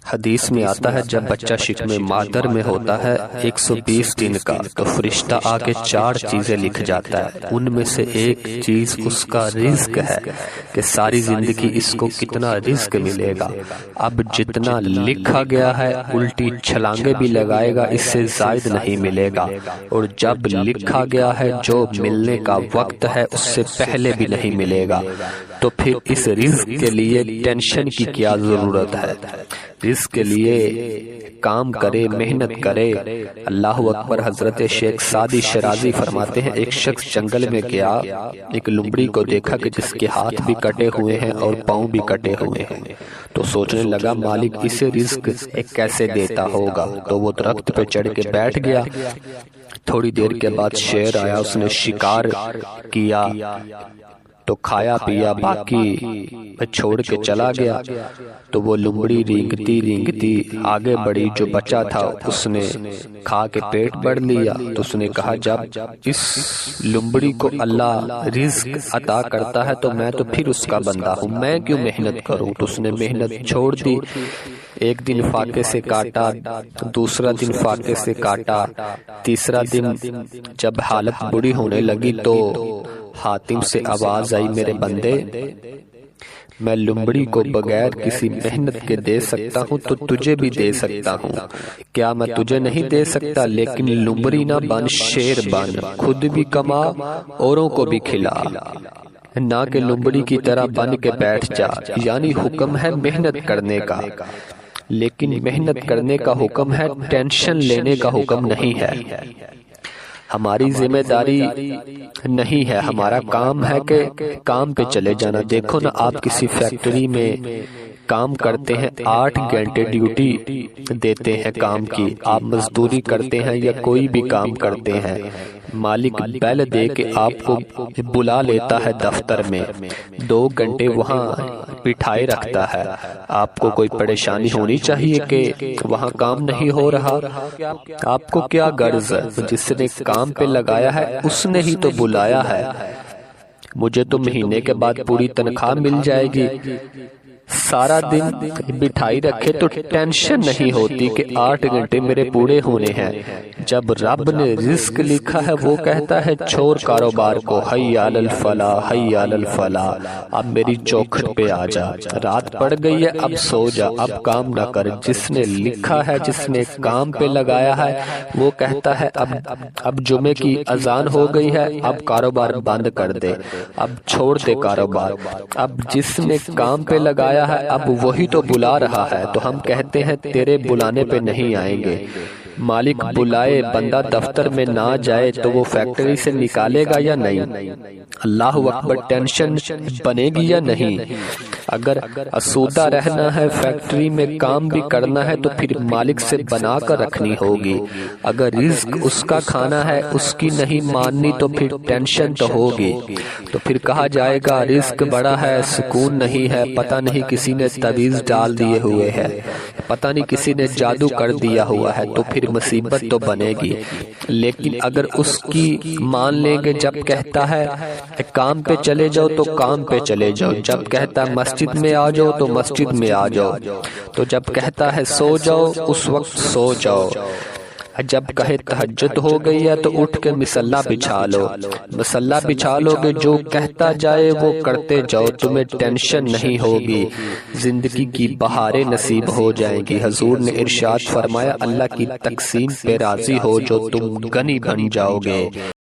حدیث میں آتا ہے جب بچہ شکم مادر میں ہوتا ہے 120 دن کا تو فرشتہ آ کے 4 چیزیں لکھ جاتا ہے۔ ان میں سے ایک چیز اس کا رزق ہے کہ ساری زندگی اس کو کتنا رزق ملے گا۔ اب جتنا لکھا گیا ہے الٹی چھلانگیں بھی لگائے گا، اس سے زائد نہیں ملے گا، اور جب لکھا گیا ہے جو ملنے کا وقت ہے اس سے پہلے بھی نہیں ملے گا۔ تو پھر اس رزق کے لیے ٹینشن کی کیا ضرورت ہے؟ رزق کے لیے کام کرے، محنت کرے۔ اللہ اکبر۔ حضرت شیخ سعدی شرازی فرماتے ہیں ایک شخص جنگل میں گیا، ایک لومڑی کو دیکھا کہ جس کے ہاتھ بھی کٹے ہوئے ہیں اور پاؤں بھی کٹے ہوئے ہیں، تو سوچنے لگا مالک اسے رزق کیسے دیتا ہوگا، تو وہ درخت پہ چڑھ کے بیٹھ گیا۔ تھوڑی دیر کے بعد شیر آیا، اس نے شکار کیا تو کھایا پیا، باقی چھوڑ کے چلا گیا۔ تو وہ لومڑی رینگتی آگے بڑھی، جو بچا تھا اس نے کھا کے پیٹ بھر لیا۔ تو اس نے کہا جب اس لومڑی کو اللہ رزق عطا کرتا ہے تو میں تو پھر اس کا بندہ ہوں، میں کیوں محنت کروں؟ تو اس نے محنت چھوڑ دی۔ ایک دن فاقے سے کاٹا، دوسرا دن فاقے سے کاٹا، تیسرا دن جب حالت بری ہونے لگی تو حاتم سے آواز آئی میرے بندے، میں لومڑی کو بغیر کسی محنت کے دے سکتا ہوں تو تجھے بھی دے سکتا ہوں۔ کیا میں تجھے نہیں دے سکتا؟ لیکن لومڑی نہ بن، شیر بن، خود بھی کما اوروں کو بھی کھلا، نہ کہ لومڑی کی طرح بن کے بیٹھ جا۔ یعنی حکم ہے محنت کرنے کا، لیکن محنت کرنے کا حکم ہے، ٹینشن لینے کا حکم نہیں ہے۔ ہماری ذمہ داری نہیں ہے، ہمارا کام ہے کہ کام پہ چلے جانا۔ دیکھو نا، آپ کسی فیکٹری میں کام کرتے ہیں، 8 گھنٹے ڈیوٹی دیتے ہیں کام کی، آپ مزدوری کرتے ہیں یا کوئی بھی کام کرتے ہیں، مالک بیل دے کے آپ کو بلا لیتا ہے دفتر میں، 2 گھنٹے وہاں بٹھائے رکھتا ہے۔ آپ کو کوئی پریشانی ہونی چاہیے کہ وہاں کام نہیں ہو رہا؟ آپ کو کیا غرض ہے؟ جس نے کام پہ لگایا ہے اس نے ہی تو بلایا ہے۔ مجھے تو مہینے کے بعد پوری تنخواہ مل جائے گی، سارا دن بٹھائی رکھے تو ٹینشن نہیں ہوتی کہ 8 گھنٹے میرے پورے ہونے ہیں۔ جب رب نے رزق لکھا ہے وہ کہتا ہے چھوڑ کاروبار کو، حی علی الفلاح، حی علی الفلاح، اب میری چوکھٹ پہ آ جا، رات پڑ گئی ہے اب سو جا، اب کام نہ کر۔ جس نے لکھا ہے، جس نے کام پہ لگایا ہے وہ کہتا ہے اب جمعے کی اذان ہو گئی ہے، اب کاروبار بند کر دے، اب چھوڑ دے کاروبار۔ اب جس نے کام پہ لگایا ہے اب وہی تو بلا رہا ہے، تو ہم کہتے ہیں تیرے بلانے پہ نہیں آئیں گے۔ مالک بلائے، بندہ دفتر میں نہ جائے تو وہ فیکٹری سے نکالے گا یا نہیں؟ اللہ اکبر۔ ٹینشن بنے گی یا نہیں؟ اگر اسودہ رہنا ہے، فیکٹری میں کام بھی کرنا ہے تو پھر مالک سے بنا کر رکھنی ہوگی۔ اگر رزق اس کا کھانا ہے، اس کی نہیں ماننی تو پھر ٹینشن تو ہوگی۔ تو پھر کہا جائے گا رزق بڑا ہے، سکون نہیں ہے، پتہ نہیں کسی نے تعویذ ڈال دیے ہوئے ہے، پتہ نہیں کسی نے جادو کر دیا ہوا ہے، تو پھر مصیبت تو بنے گی۔ لیکن اگر اس کی مان لیں گے، جب کہتا ہے کام پہ چلے جاؤ تو کام پہ چلے جاؤ، جب کہتا ہے مسجد میں آ جاؤ تو مسجد میں آ جاؤ، تو جب کہتا ہے سو جاؤ اس وقت سو جاؤ، جب کہے تہجد ہو گئی ہے تو اٹھ کے مصلی بچھا لو، مصلی بچھا لو گے، جو کہتا جائے وہ کرتے جاؤ، تمہیں ٹینشن نہیں ہوگی، زندگی کی بہاریں نصیب ہو جائیں گی۔ حضور نے ارشاد فرمایا اللہ کی تقسیم پہ راضی ہو جو تم غنی بن جاؤ گے۔